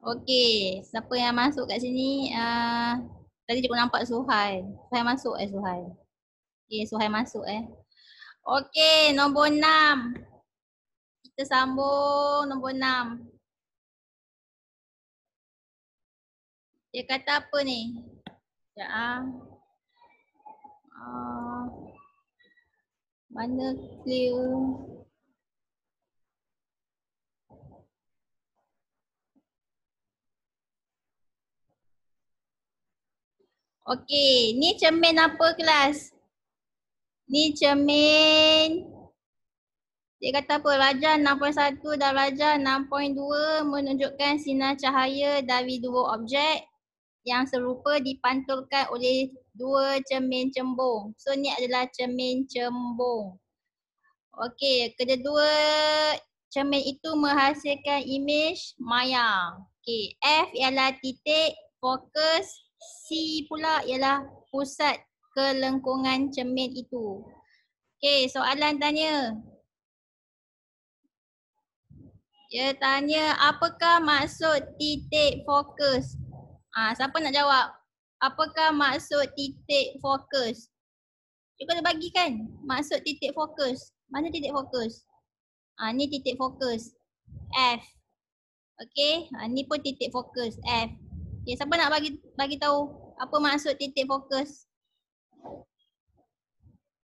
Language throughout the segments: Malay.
Okey, siapa yang masuk kat sini? Tadi cikgu nampak Suhail. Suhail masuk Suhail? Okey, Suhail masuk Okey, nombor 6. Kita sambung nombor 6. Dia kata apa ni? Sekejap mana clear? Okey, ni cermin apa kelas? Ni cermin, dia kata apa? Darjah 6.1 dan darjah 6.2 menunjukkan sinar cahaya dari dua objek yang serupa dipantulkan oleh dua cermin cembung. So ni adalah cermin cembung. Okey, kedua cermin itu menghasilkan imej maya. Okey, F ialah titik fokus, C pula ialah pusat kelengkungan cermin itu. Okey, soalan tanya. Dia tanya apakah maksud titik fokus? Siapa nak jawab? Apakah maksud titik fokus? Cikgu dah bagi kan maksud titik fokus. Mana titik fokus? Ni titik fokus. F. Okey, ni pun titik fokus F. Okey, siapa nak bagi tahu apa maksud titik fokus?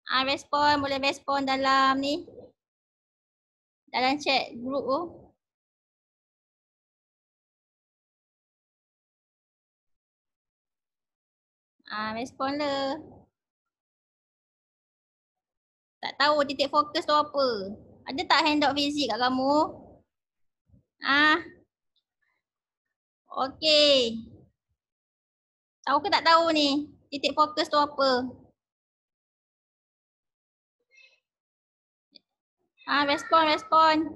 Respon, boleh respon dalam ni. Dalam chat group tu. Respon le. Tak tahu titik fokus tu apa. Ada tak handout fizik kat kamu? Okey. Tahu ke tak tahu ni? Titik fokus tu apa? Respon.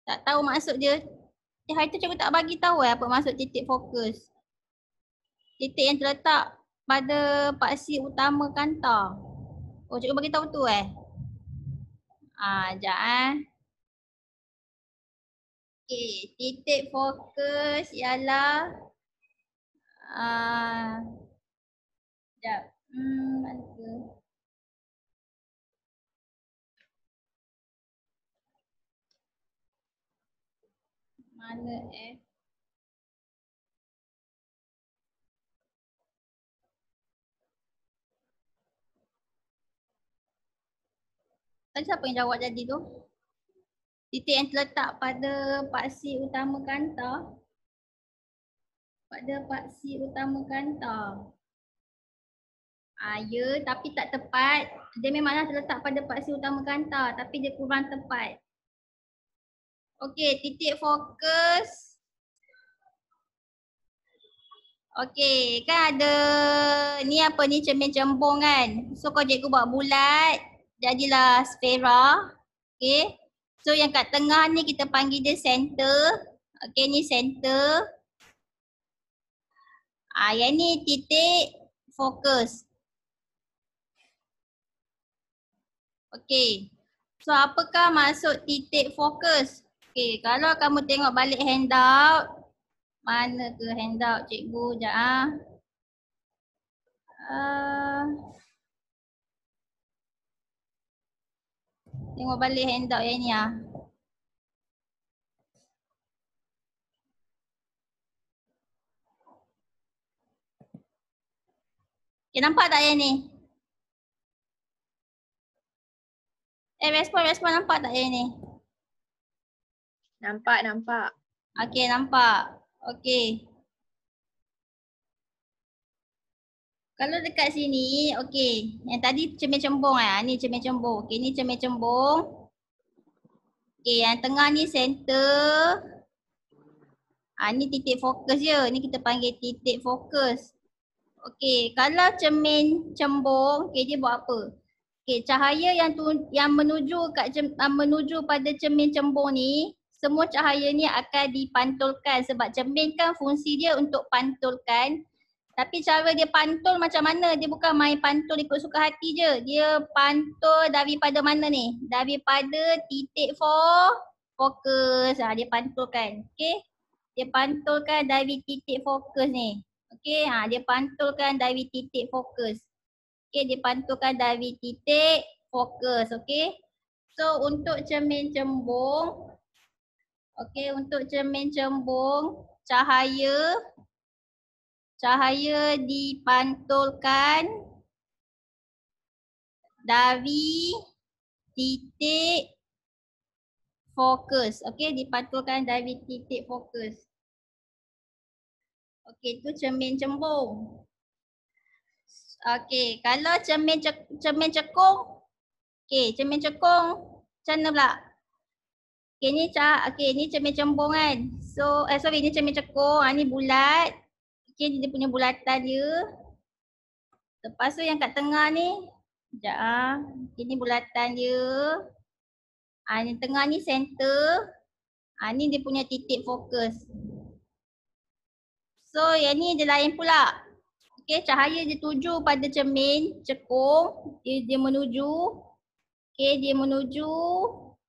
Tak tahu maksud dia. Hari tu cikgu tak bagi tahu apa maksud titik fokus. Titik yang terletak pada paksi utama kantar. Oh, cikgu bagi tahu tu Sekejap Okey, titik fokus ialah sekejap. Mana ke? Mana Tadi siapa yang jawab tadi tu? Titik yang terletak pada paksi utama kantar. Pada paksi utama kantar. Ya, tapi tak tepat. Dia memanglah terletak pada paksi utama kantar, tapi dia kurang tepat. Okey, titik fokus. Okey, kan ada ni apa ni cermin cembung kan. So kalau cikgu buat bulat, jadilah sfera. Okey. So yang kat tengah ni kita panggil dia center. Okey, ni center. Yang ni titik fokus. Okey. So apakah maksud titik fokus? Okey, kalau kamu tengok balik handout, mana ke handout cikgu sekejap tengok balik handout yang ni Okay, nampak tak yang ni? Respon nampak tak yang ni? Nampak. Okey, nampak. Okey. Kalau dekat sini, okey. Yang tadi cermin cembung ni cermin cembung. Okey, ni cermin cembung. Okey, yang tengah ni center. Ni titik fokus je. Ni kita panggil titik fokus. Okey, kalau cermin cembung, okey dia buat apa? Okey, cahaya yang menuju pada cermin cembung ni, semua cahaya ni akan dipantulkan sebab cermin kan fungsi dia untuk pantulkan. Tapi cara dia pantul macam mana? Dia bukan main pantul ikut suka hati je. Dia pantul daripada mana ni? Daripada titik fokus. Dia pantulkan. Okay. Dia pantulkan dari titik fokus ni. Okay. Dia pantulkan dari titik fokus. Okay. Dia pantulkan dari titik fokus. Okay. So untuk cermin cembung. Okay. Untuk cermin cembung. Cahaya dipantulkan dari titik fokus. Okey, dipantulkan dari titik fokus. Okey, itu cermin cembung. Okey, kalau cermin cekung. Okey, cermin cekung macam mana pula? Okey, ni cermin cembung kan. So, ni cermin cekung. Ni bulat. Okey, dia punya bulatan dia. Lepas tu yang kat tengah ni, sekejap ini bulatan dia. Yang tengah ni center. Ni dia punya titik fokus. So yang ni dia lain pula. Okay, cahaya dia tuju pada cermin cekung. Dia menuju. Okay, dia menuju.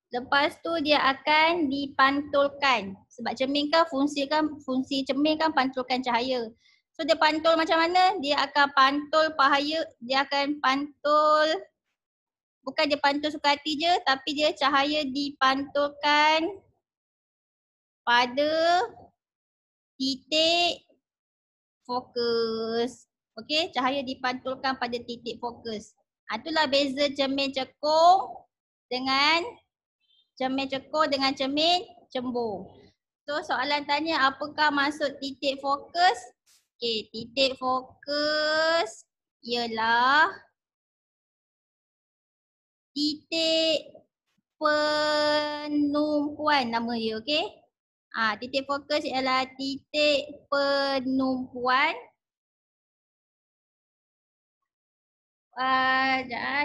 Lepas tu dia akan dipantulkan. Sebab cermin kan fungsi cermin kan pantulkan cahaya. So dia pantul macam mana? Dia akan pantul dia akan pantul. Bukan dia pantul suka hati je, tapi dia cahaya dipantulkan pada titik fokus. Okey, cahaya dipantulkan pada titik fokus. Itulah beza cermin cekung dengan cermin cembung. So soalan tanya apakah maksud titik fokus? Okey, titik fokus ialah titik penumpuan nama dia, okey? Titik fokus ialah titik penumpuan.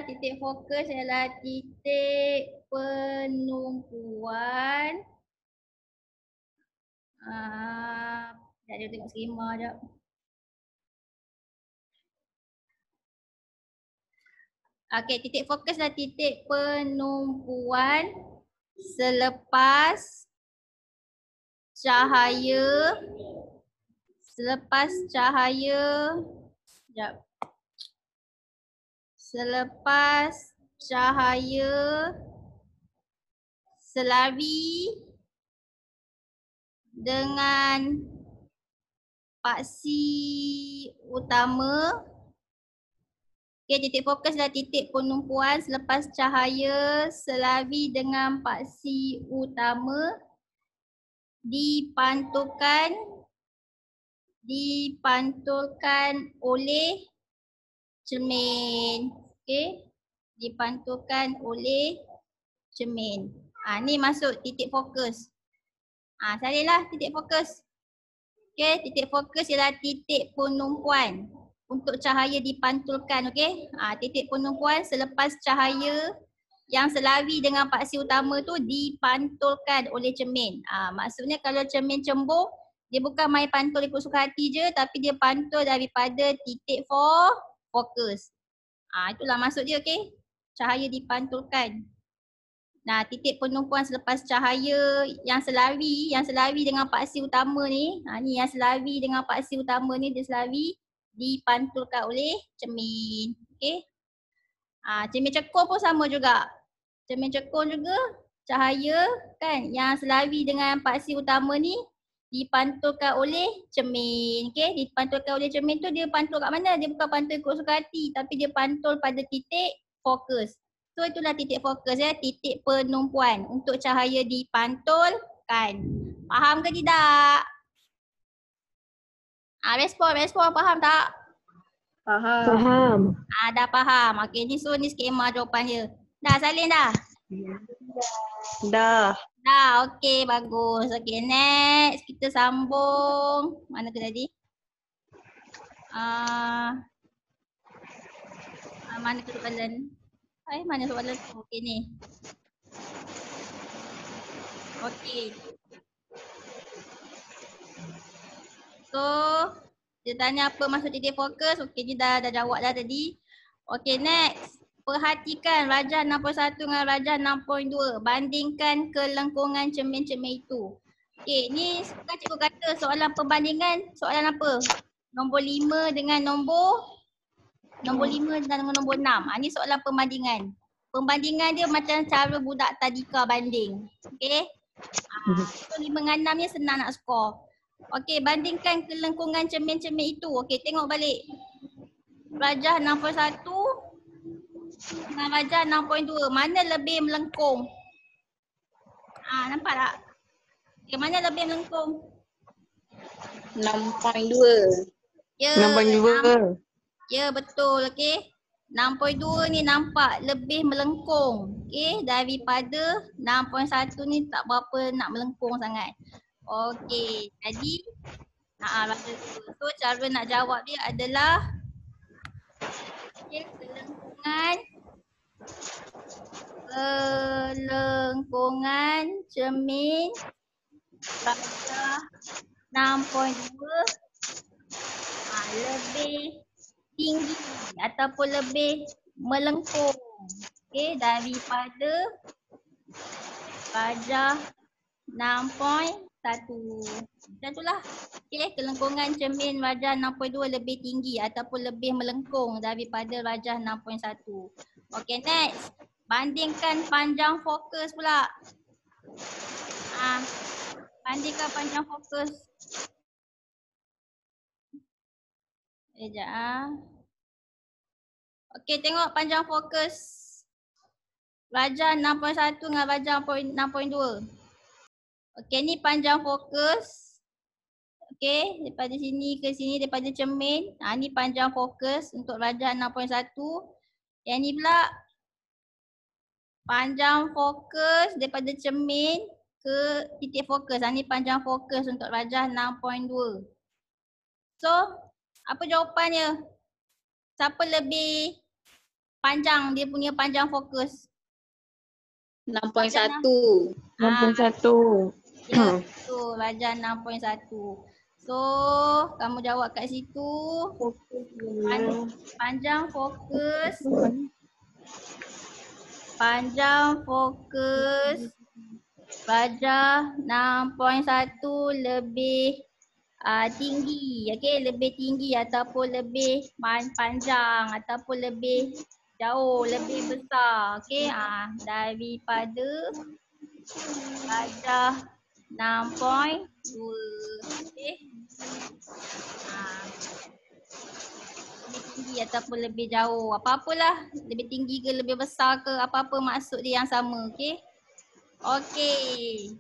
Titik fokus ialah titik penumpuan. Dia tengok skema jap. Okey, titik fokus adalah titik penumpuan selepas cahaya selari dengan paksi utama. Okay, titik fokus adalah titik penumpuan selepas cahaya selari dengan paksi utama dipantulkan oleh cermin. Okay, dipantulkan oleh cermin. Ni masuk titik fokus. Salinlah titik fokus. Okay, titik fokus ialah titik penumpuan untuk cahaya dipantulkan. Okay, titik penumpuan selepas cahaya yang selari dengan paksi utama tu dipantulkan oleh cermin. Maksudnya kalau cermin cembung, dia bukan main pantul ikut suka hati je, tapi dia pantul daripada titik fokus. Itulah maksud dia, okay. Cahaya dipantulkan. Titik penumpuan selepas cahaya yang selari dengan paksi utama ni. Ni yang selari dengan paksi utama ni, dia selari dipantulkan oleh cermin. Okay. Cermin cekung pun sama juga. Cermin cekung juga cahaya kan yang selari dengan paksi utama ni dipantulkan oleh cermin. Okay. Dipantulkan oleh cermin tu dia pantul kat mana? Dia bukan pantul ikut suka hati, tapi dia pantul pada titik fokus. So itulah titik fokus ya, titik penumpuan untuk cahaya dipantulkan. Faham ke tidak? Respon faham tak? Faham. Dah faham. Okey, ni skema jawapan dia. Dah salin dah? Dah. Dah, okey bagus. Okey, next kita sambung. Mana tu tadi? Mana tu soalan? Mana soalan tu? Okey ni. Okey. So, Dia tanya apa maksud titik fokus. Okey, ni dah jawab dah tadi. Okey, next. Perhatikan rajah 61 dengan rajah 6.2. Bandingkan kelengkungan cermin-cermin itu. Okey, ni kan cikgu kata soalan perbandingan. Soalan apa? Nombor 5 dengan nombor 5 dan dengan nombor 6. Ni soalan perbandingan. Perbandingan dia macam cara budak tadika banding. Okey. So 5 dengan 6 ni senang nak skor. Okey, bandingkan kelengkungan cermin-cermin itu. Okey, tengok balik. Rajah 61 dengan rajah 6.2. Mana lebih melengkung? Nampak tak? Okay, mana lebih melengkung? 6.2. Ya, 6.2. Ya, betul. Okey. 6.2 ni nampak lebih melengkung. Okey, daripada 6.1 ni tak berapa nak melengkung sangat. Okey, jadi so cara nak jawab dia adalah kelengkungan cermin rajah 6.2 lebih tinggi ataupun lebih melengkung, okey, daripada rajah 6.1. Macam itulah. Okey, kelengkungan cermin rajah 6.2 lebih tinggi ataupun lebih melengkung daripada rajah 6.1. Okey, next. Bandingkan panjang fokus pula. Bandingkan panjang fokus. Sekejap. Okey, tengok panjang fokus rajah 6.1 dengan rajah 6.2. Okey, ni panjang fokus. Okey, daripada sini ke sini daripada cermin. Ni panjang fokus untuk rajah 6.1. Yang ni pula panjang fokus daripada cermin ke titik fokus. Ni panjang fokus untuk rajah 6.2. So, apa jawapannya? Siapa lebih panjang dia punya panjang fokus? 6.1. 6.1. Ya, betul. Rajah 6.1. So, kamu jawab kat situ. Panjang fokus. Panjang fokus rajah 6.1 lebih tinggi. Okey, lebih tinggi ataupun lebih panjang ataupun lebih jauh, lebih besar. Okey, daripada rajah 6.2. Okey. Lebih tinggi ataupun lebih jauh. Apa-apalah, lebih tinggi ke lebih besar ke, apa-apa maksud dia yang sama. Okey. Okey.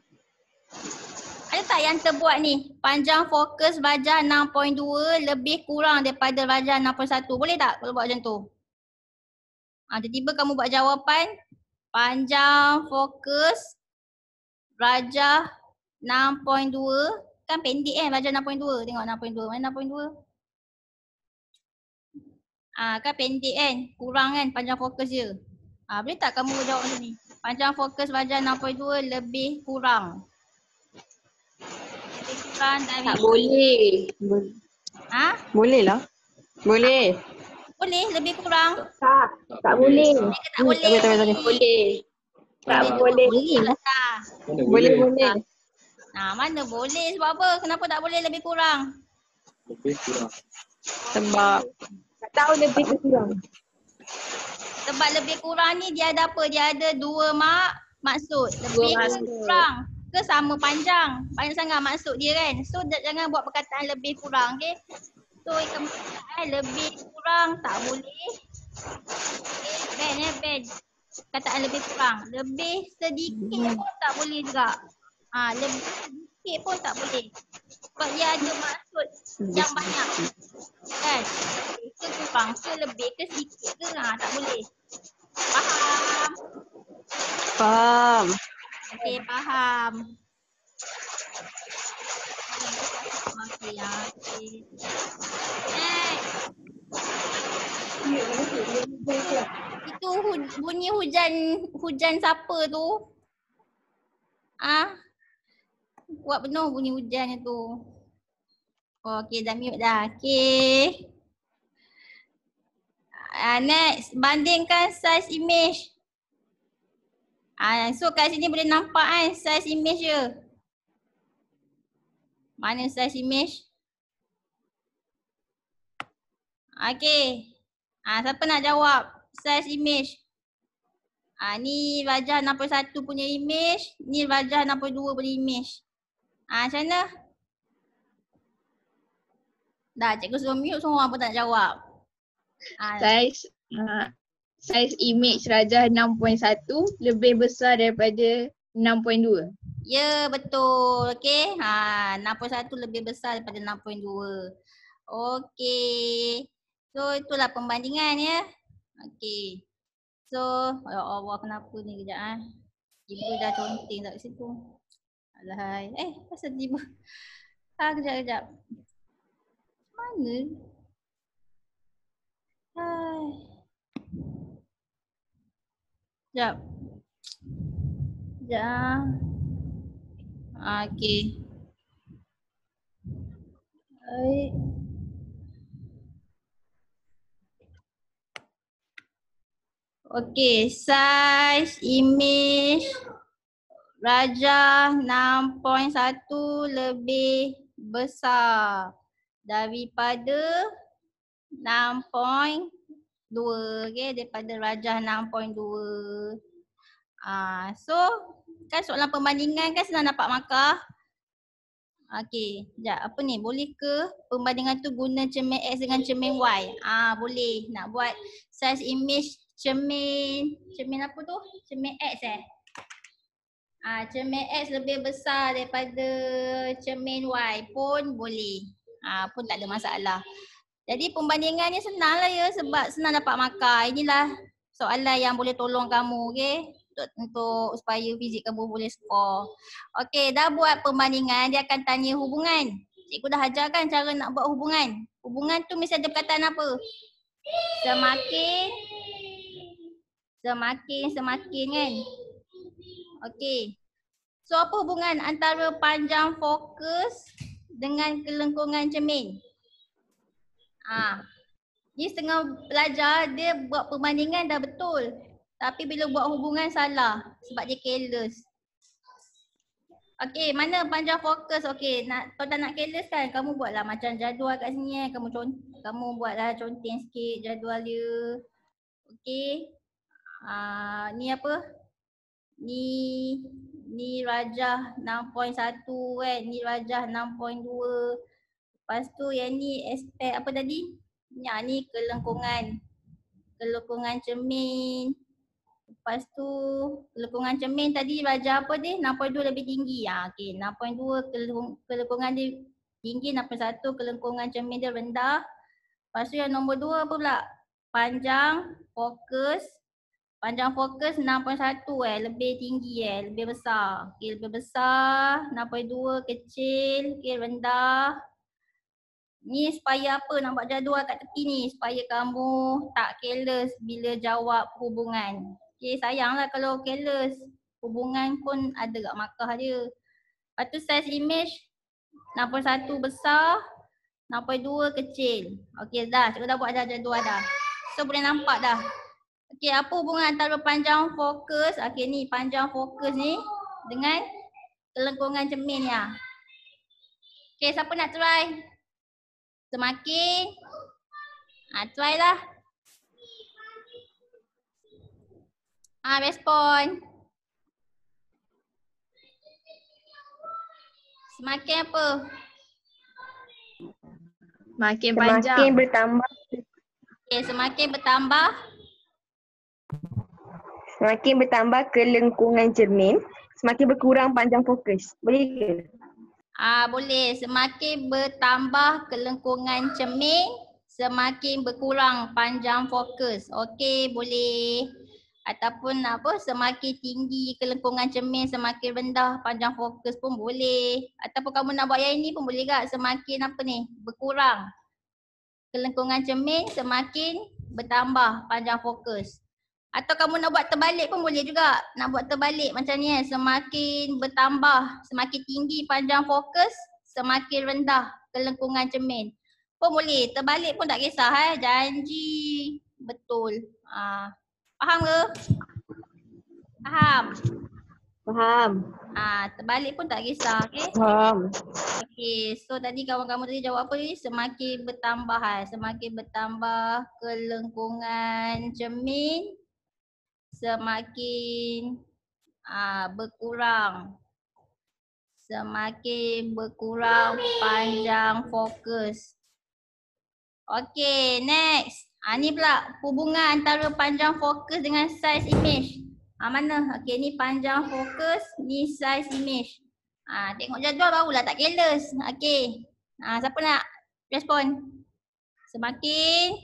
Ada tak yang terbuat ni? Panjang fokus rajah 6.2 lebih kurang daripada rajah 6.1. Boleh tak kalau buat macam tu? Tiba-tiba kamu buat jawapan panjang fokus rajah 6.2. Kan pendek kan rajah 6.2. Tengok 6.2. Mana 6.2? Kan pendek kan? Kurang kan panjang fokus dia. Boleh tak kamu jawab macam ni? Panjang fokus rajah 6.2 lebih kurang. Lebih kurang dari... Tak boleh. Boleh lah. Boleh. Boleh lebih kurang? Tak boleh. Tak boleh. Tak boleh. Boleh. Tak boleh. Boleh. Mana boleh, sebab apa? Kenapa tak boleh lebih kurang? Sebab Tak tahu lebih ke kurang. Sebab lebih kurang ni dia ada apa? Dia ada dua maksud. Lebih ke kurang ke sama panjang. Banyak sangat maksud dia kan. So jangan buat perkataan lebih kurang, okey? So kamu kata lebih kurang tak boleh. Okay, Ben. Kataan lebih kurang. Lebih sedikit pun tak boleh juga. Lebih sedikit pun tak boleh. Sebab dia ada maksud yang banyak. Kan? Ke kurang, ke lebih, ke sedikit ke tak boleh. Faham? Okey, faham. Okey. Itu bunyi hujan siapa tu? Kuat penuh bunyi hujan itu. Okey, dah mute dah. Okey. Next, bandingkan size image. So kat sini boleh nampak kan size image je. Mana size image? Okey. Siapa nak jawab size image? Ni Rajah 61 punya image, ni Rajah 62 punya image. Macam mana? Dah, cikgu suruh mute semua pun tak jawab. Saiz image Rajah 6.1 lebih besar daripada 6.2. Ya, betul. Okey. 6.1 lebih besar daripada 6.2. Okey. So itulah pembandingan ya. Okey. So, ya Allah kenapa ni kejap Tiba dah conteng tak kat situ. Alahai. Pasal tiba. Kejap. Mana? Hai. Sekejap. Okey. Okey, size image Rajah 6.1 lebih besar daripada 6.2. Okey, daripada Rajah 6.2. So kan soalan pembandingan kan senang dapat markah. Okey, sekejap apa ni? Boleh ke pembandingan tu guna cermin X dengan cermin Y? Boleh. Nak buat size image cermin apa tu? Cermin X cermin X lebih besar daripada cermin Y pun boleh. Pun tak ada masalah. Jadi pembandingan ni senang lah ya sebab senang dapat markah. Inilah soalan yang boleh tolong kamu, okey? Untuk supaya fizik kamu boleh skor. Okey, dah buat pembandingan, dia akan tanya hubungan. Cikgu dah ajarkan cara nak buat hubungan. Hubungan tu mesti ada perkataan apa? Semakin kan? Okey. So apa hubungan antara panjang fokus dengan kelengkungan cermin? Ni setengah pelajar dia buat perbandingan dah betul. Tapi bila buat hubungan salah sebab dia careless. Okey, mana panjang fokus? Okey, kalau tak nak careless kan kamu buatlah macam jadual kat sini kamu buatlah conteng sikit jadual dia. Okey. Ni apa? Ni Rajah 6.1 kan, ni Rajah 6.2. Lepas tu yang ni aspek apa tadi? Ni kelengkungan cermin. Lepas tu kelengkungan cermin tadi Rajah apa dia? 6.2 lebih tinggi. Okey, 6.2 kelengkungan dia tinggi, 6.1 kelengkungan cermin dia rendah. Lepas tu yang nombor 2 apa pula? Panjang fokus 6.1 lebih tinggi lebih besar. Okey, lebih besar, 6.2 kecil, okey rendah. Ni supaya apa? Nak buat jadual kat tepi ni supaya kamu tak careless bila jawab hubungan. Okey, sayanglah kalau careless. Hubungan pun ada kat markah dia. Lepas tu size image 6.1 besar, 6.2 kecil. Okey dah, cikgu dah buat dah jadual dah. So boleh nampak dah. Okey, apa hubungan antara panjang fokus? Okey ni panjang fokus ni dengan kelengkungan cermin ni. Okey, siapa nak try? Semakin try lah. Respon. Semakin apa? Makin panjang. Semakin bertambah. Okay, semakin bertambah. Semakin bertambah kelengkungan cermin, semakin berkurang panjang fokus. Boleh ke? Boleh. Semakin bertambah kelengkungan cermin, semakin berkurang panjang fokus. Okey, boleh. Ataupun apa, semakin tinggi kelengkungan cermin, semakin rendah panjang fokus pun boleh. Ataupun kamu nak buat yang ini pun boleh tak? Semakin apa ni? Berkurang kelengkungan cermin, semakin bertambah panjang fokus. Atau kamu nak buat terbalik pun boleh juga. Nak buat terbalik macam ni semakin bertambah, semakin tinggi panjang fokus, semakin rendah kelengkungan cermin. Pun boleh, terbalik pun tak kisah janji. Betul. Faham ke? Faham? Faham. Terbalik pun tak kisah, okey? Faham. Okey, so tadi kawan-kawan tadi jawab apa ni? Semakin bertambah semakin bertambah kelengkungan cermin, semakin berkurang. Semakin berkurang panjang fokus. Okey, next. Ni pula hubungan antara panjang fokus dengan size image. Mana? Okey, ni panjang fokus, ni size image. Tengok jadual barulah tak careless. Okey. Siapa nak respon? Semakin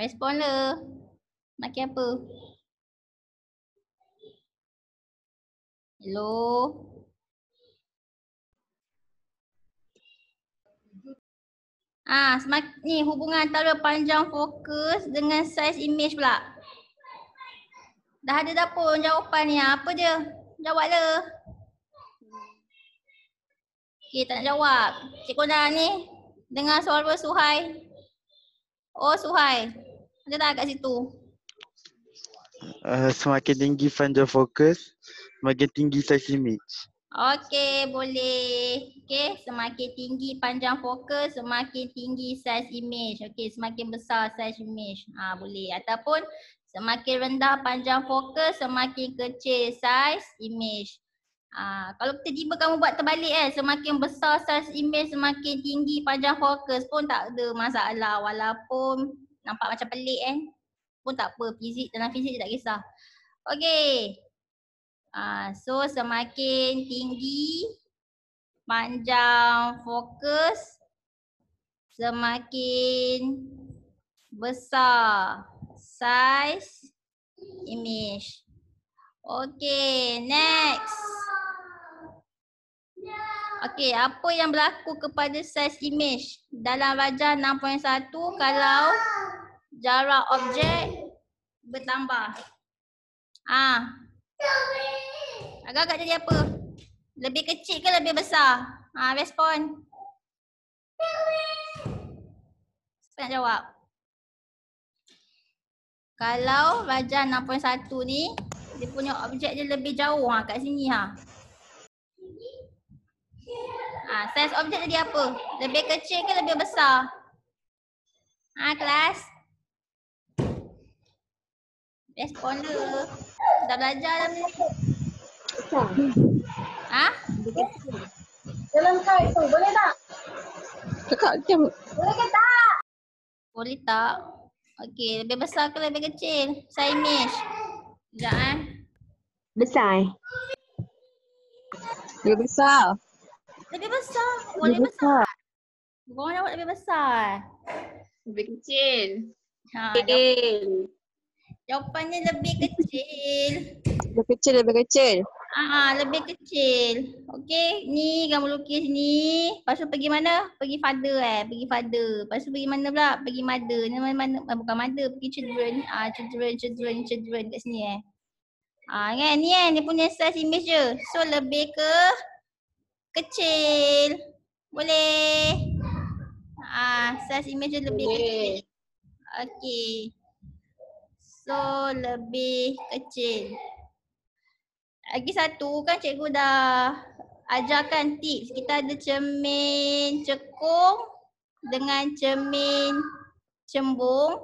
respon le. Semakin apa? Hello. Ni hubungan antara panjang fokus dengan size image pula. Dah ada dah pun jawapan ni. Apa dia? Jawab le. Okey, tak nak jawab. Cikgu dah ni dengar suara Suhai. Oh, Suhai. Ada tak kat situ? Semakin tinggi panjang fokus, semakin tinggi size image. Okey, boleh. Okey, semakin tinggi panjang fokus, semakin tinggi size image. Okey, semakin besar size image. Boleh. Ataupun semakin rendah panjang fokus, semakin kecil size image. Kalau tiba-tiba kamu buat terbalik semakin besar size image, semakin tinggi panjang fokus pun tak ada masalah. Walaupun nampak macam pelik pun tak apa. Dalam fizik tak kisah. Okey. So semakin tinggi panjang fokus, semakin besar size image. Okey, next. Okey, apa yang berlaku kepada size image dalam rajah 6.1 kalau jarak objek bertambah? Agak-agak jadi apa? Lebih kecil ke lebih besar? Respon. Siapa nak jawab? Kalau rajah 6.1 ni, dia punya objek dia lebih jauh kat sini Size objek jadi apa? Lebih kecil ke lebih besar? Kelas? Respon dulu. Dah belajar dah ni. Dalam kait tu boleh tak? Kakak macam boleh ke tak? Boleh tak? Okey, lebih besar ke lebih kecil? Size image. Sekejap Besar. Lebih besar. Lebih besar. Lebih besar. Korang jawab lebih besar. Lebih kecil. Jawapannya lebih kecil. Lebih kecil, lebih kecil. Lebih kecil. Okey, ni kamu lukis ni. Lepas tu pergi mana? Pergi father Pergi father. Lepas tu pergi mana pula? Pergi mother. Ni mana? Bukan mother, pergi children. Children kat sini kan ni dia punya size image je. So lebih ke kecil. Boleh. Size image je lebih kecil. Okey. So lebih kecil. Lagi satu kan cikgu dah ajarkan tips. Kita ada cermin cekung dengan cermin cembung.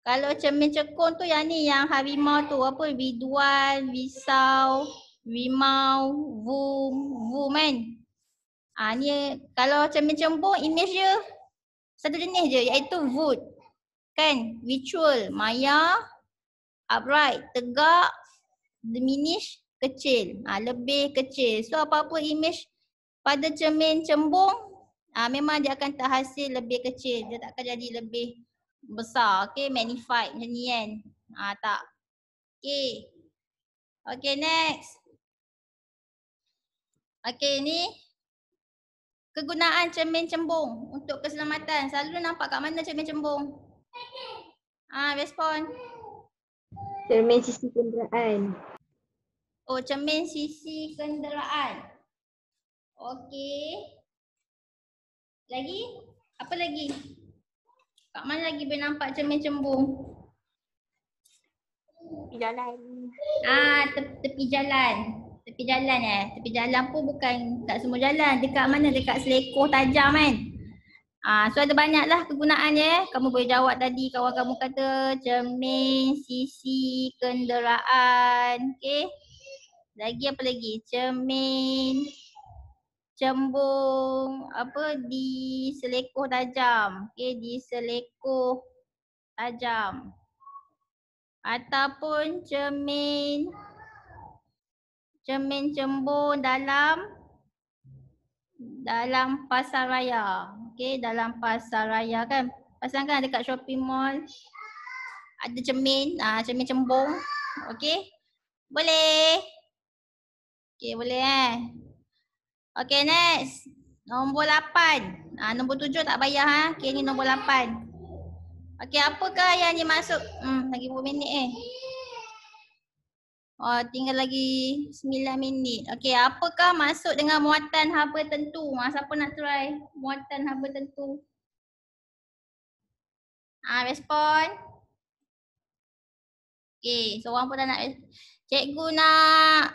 Kalau cermin cekung tu yang ni, yang harimau tu apa? Biduan, risau, rimau, vum kan? Ni kalau cermin cembung image dia satu jenis je iaitu wood. Kan? Ritual, maya, upright, tegak, diminish, kecil. Lebih kecil. So apa-apa image pada cermin cembung memang dia akan terhasil lebih kecil. Dia tak akan jadi lebih besar. Okay, magnified macam ni kan. Tak. Okay. Okay, next. Okay, ni kegunaan cermin cembung untuk keselamatan. Selalu nampak kat mana cermin cembung? Respon. Cermin sisi kenderaan. Oh, cermin sisi kenderaan. Okey. Lagi? Apa lagi? Kat mana lagi boleh nampak cermin cembung? Jalan. Tepi jalan. Tepi jalan Tepi jalan pun bukan kat semua jalan. Dekat mana? Dekat selekoh tajam kan? So ada banyaklah kegunaannya. Kamu boleh jawab tadi kawan kamu kata cermin sisi kenderaan. Okey. Lagi apa lagi? Cermin cembung di selekoh tajam. Okey, di selekoh tajam. Ataupun cermin cembung dalam pasaraya. Okey, dalam pasaraya kan. Pasal kan dekat shopping mall ada cermin, cermin cembung. Okey. Boleh. Okey, boleh Okey, next. Nombor 8. Nombor 7 tak payah Okey, ni nombor 8. Okey, apakah yang dimaksud? Lagi berapa minit tinggal lagi 9 minit. Okey, apakah maksud dengan muatan haba tentu? Siapa nak try muatan haba tentu? Respon. Okey, seorang pun tak nak. Cikgu nak.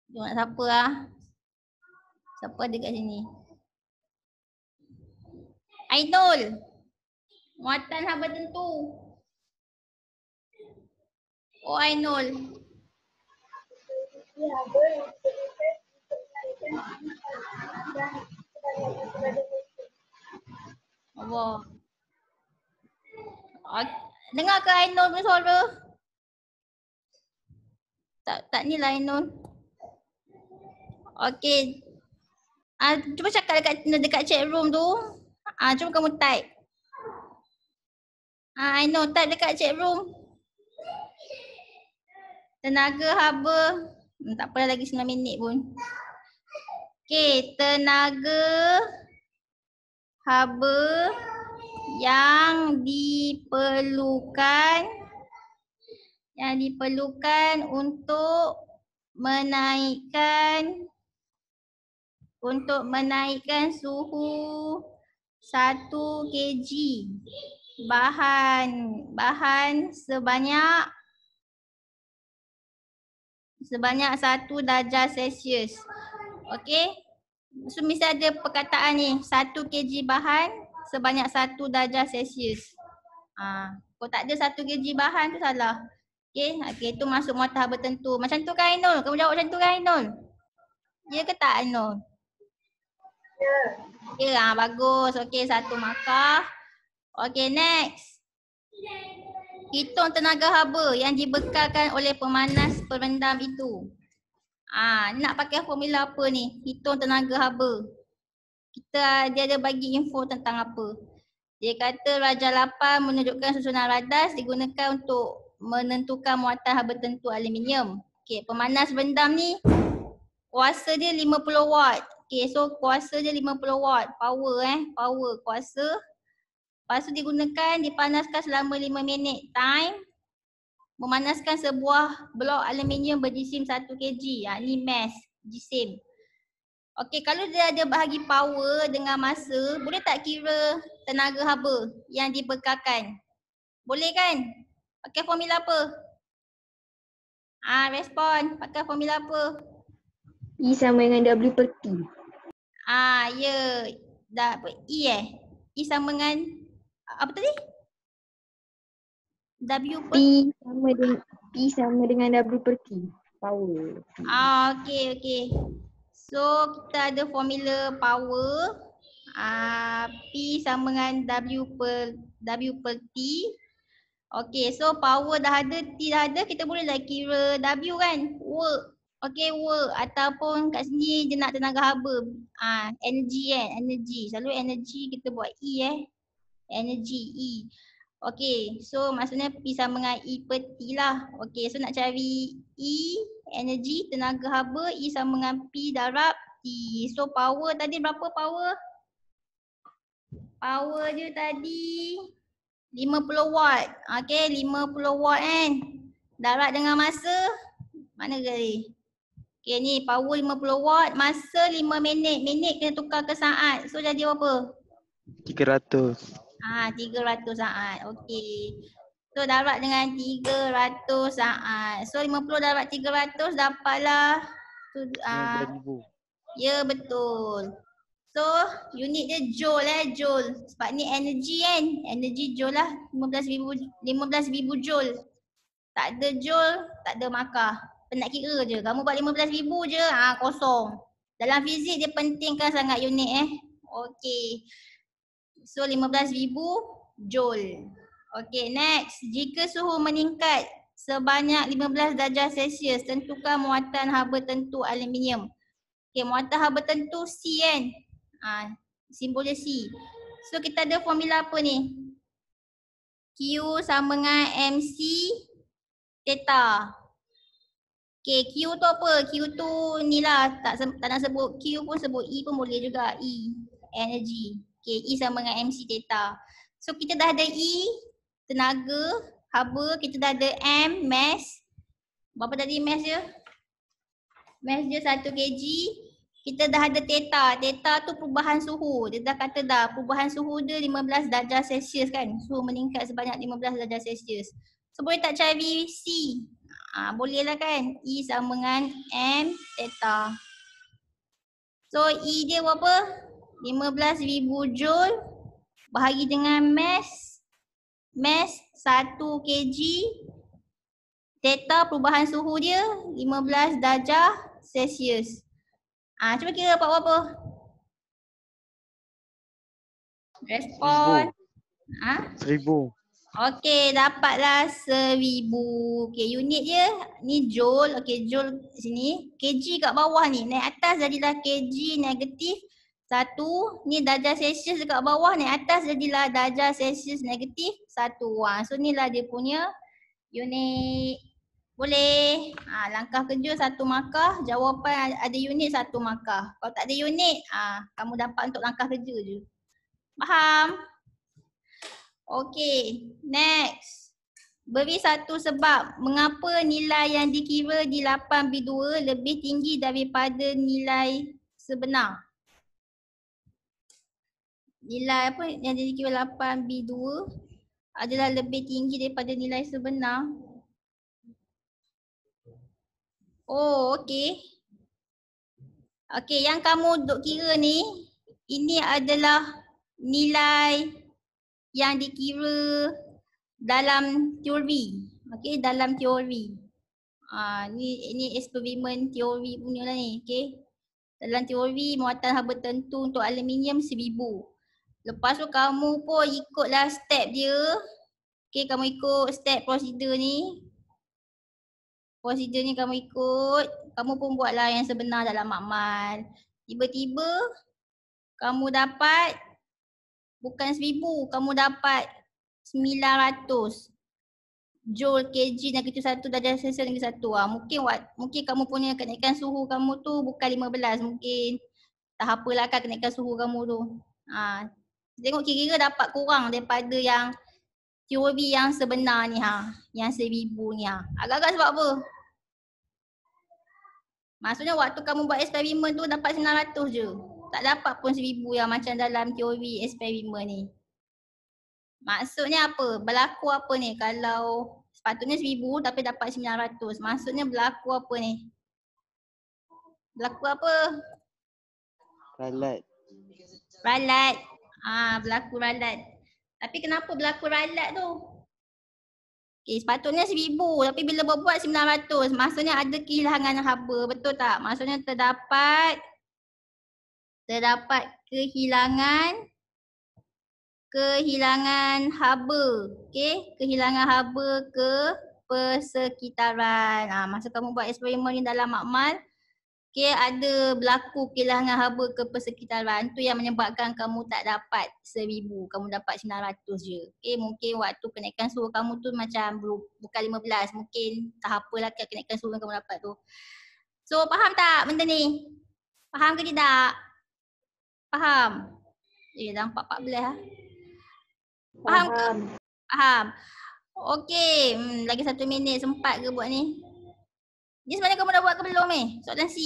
Cikgu nak siapa Siapa ada kat sini? Ainul. Muatan haba tentu. Oh, Ainul. Allah. Dengar ke Ainul punya suara? Tak ni lah Ainul. Okey. Cuba cakap dekat chat room tu. Cuba kamu type. Ainul type dekat chat room. Tenaga haba. Tak apalah lagi 9 minit pun. Okey, tenaga haba yang diperlukan untuk menaikkan suhu 1 kg bahan sebanyak 1 darjah Celsius. Okey. So mesti ada perkataan ni, 1 kg bahan sebanyak 1 darjah Celsius. Kalau tak ada 1 kg bahan tu salah. Okey, tu masuk muatan haba tentu. Macam tu kan Ainul? Kamu jawab macam tu kan Ainul? Ya ke tak Ainul? Ya. Bagus. Okey, 1 markah. Okey, next. Hitung tenaga haba yang dibekalkan oleh pemanas perendam itu. Ni nak pakai formula apa ni? Hitung tenaga haba. Dia ada bagi info tentang apa. Dia kata Raja 8 menunjukkan susunan radas digunakan untuk menentukan muatan haba tentu aluminium. Okey, pemanas berendam ni kuasa dia 50 watt. Okey, so kuasa dia 50 watt. Power kuasa. Lepas tu digunakan dipanaskan selama 5 minit. Time memanaskan sebuah blok aluminium berjisim 1 kg. Ni mass jisim. Okey, kalau dia ada bahagi power dengan masa, boleh tak kira tenaga haba yang dibekalkan? Boleh kan? Pakai formula apa? Respon. Pakai formula apa? E sama dengan W per T. Ya. E sama dengan apa tadi? W per P sama dengan W per T. Power. Okey. So kita ada formula power. P sama dengan W per T. Okey, so power dah ada, T dah ada, kita boleh lah kira W kan? Work. Okey, work ataupun kat sini dia nak tenaga haba. Energy kan? Energy. Selalu energy kita buat E Energy E. Okey, so maksudnya P sama dengan E per T lah. Okey, so nak cari E, energy, tenaga haba, E sama dengan P darab T. So power tadi berapa power? Power dia tadi 50 watt. Okey, 50 watt kan. Darab dengan masa Mana tadi? Okay ni power 50 watt, masa 5 minit. Minit kena tukar ke saat. So jadi berapa? 300. 300 saat. Okay. So darab dengan 300 saat. So 50 darab 300 dapatlah 15,000. ya betul. So unit dia joule joule. Sebab ni energy kan. Energy joule lah 15,000 joule. Tak ada joule, tak ada markah. Penat kira je. Kamu buat 15,000 je, kosong. Dalam fizik dia pentingkan sangat unit Okey. So 15,000 joule. Okey, next. Jika suhu meningkat sebanyak 15 darjah Celsius, tentukan muatan haba tentu aluminium. Okey, muatan haba tentu C kan? Simbol dia C. So kita ada formula apa ni? Q sama dengan MC theta. Okay, Q tu apa? Q tu ni lah, tak nak sebut Q pun sebut E pun boleh juga. E, energy. Okay, E sama dengan MC theta. So kita dah ada E, tenaga, haba, kita dah ada M, mass. Berapa tadi mass dia? Mass dia 1 kg. Kita dah ada theta. Theta tu perubahan suhu. Dia dah kata dah, perubahan suhu dia 15 darjah Celsius kan. Suhu meningkat sebanyak 15 darjah Celsius. So boleh tak cari C? Boleh lah kan. E sama dengan M theta. So E dia berapa? 15,000 joule bahagi dengan mass. Mass 1 kg. Theta perubahan suhu dia 15 darjah Celsius. Cuba kira dapat berapa? Respon. 1,000. Okey, dapatlah 1,000. Okey, unit dia ni joule. Okey, joule sini. Kg kat bawah ni. Naik atas jadilah kg negatif 1. Ni darjah Celsius dekat bawah. Naik atas jadilah darjah Celsius negatif 1. So ni lah dia punya unit. Boleh. Langkah kerja 1 markah. Jawapan ada unit 1 markah. Kalau tak ada unit, kamu dapat untuk langkah kerja je. Faham? Okey, next. Beri satu sebab mengapa nilai yang dikira di 8B2 lebih tinggi daripada nilai sebenar. Nilai apa yang dikira 8B2 adalah lebih tinggi daripada nilai sebenar. Oh, okey. Okey, yang kamu duk kira ni, ini adalah nilai yang dikira dalam teori. Okey, dalam teori. Ni eksperimen teori punya lah ni, okey. Dalam teori muatan haba tentu untuk aluminium 1,000. Lepas tu kamu pun ikutlah step dia. Okey, kamu ikut step prosedur ni. Prosedur ni kamu ikut. Kamu pun buatlah yang sebenar dalam makmal. Tiba-tiba kamu dapat bukan 1,000, kamu dapat 900 joule kg negatif 1 darjah Celsius negatif 1. Mungkin kamu punya kenaikan suhu kamu tu bukan 15, mungkin tak apalah kan kenaikan suhu kamu tu. Tengok kira-kira dapat kurang daripada yang teori yang sebenar ni yang 1,000 ni Agak-agak sebab apa? Maksudnya waktu kamu buat eksperimen tu dapat 900 je. Tak dapat pun 1,000 yang macam dalam teori eksperimen ni. Maksudnya apa? Berlaku apa ni? Kalau sepatutnya 1,000 tapi dapat 900. Maksudnya berlaku apa ni? Berlaku apa? Ralat. Ralat. Berlaku ralat. Tapi kenapa berlaku ralat tu? Okay, sepatutnya 1,000 tapi bila buat 900. Maksudnya ada kehilangan haba. Betul tak? Maksudnya terdapat kehilangan haba. Okey, kehilangan haba ke persekitaran. Masa kamu buat eksperimen ni dalam makmal, okey, ada berlaku kehilangan haba ke persekitaran. Tu yang menyebabkan kamu tak dapat 1,000, kamu dapat 900 je. Okey, mungkin waktu kenaikan suhu kamu tu macam bukan 15, mungkin tak apalah kenaikan suhu yang kamu dapat tu. So faham tak benda ni? Faham ke tidak? Faham? Dah 4:14 Faham ke? Faham. Okey, lagi 1 minit sempat ke buat ni? Ni sebenarnya kamu dah buat ke belum soalan C?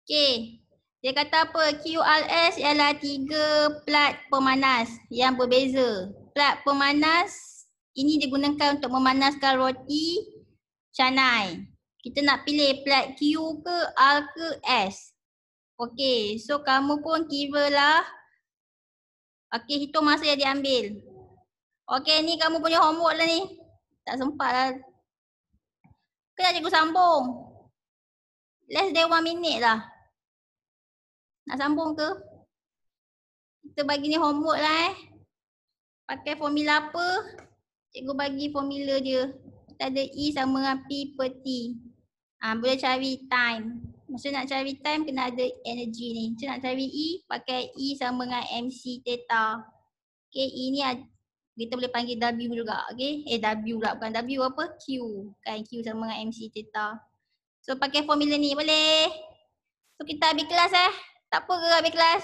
Okay. Dia kata apa? QRS ialah 3 plat pemanas yang berbeza. Plat pemanas ini digunakan untuk memanaskan roti canai. Kita nak pilih plat Q ke R ke S. Okay, so kamu pun kira lah. Okay, hitung masa yang diambil. Okay, ni kamu punya homework lah ni. Tak sempat lah. Kena cikgu sambung. Less than 1 minute lah. Nak sambung ke? Kita bagi ni homework lah Pakai formula apa? Cikgu bagi formula dia. Kita ada E sama dengan P per T. Boleh cari time. Masa nak cari time kena ada energy ni. Macam nak cari E, pakai E sama dengan MC theta. Okay, E ni kita boleh panggil W juga. Okay, W pula bukan W apa? Q. Kan Q sama dengan MC theta. So pakai formula ni boleh? So kita habis kelas Tak apa ke habis kelas?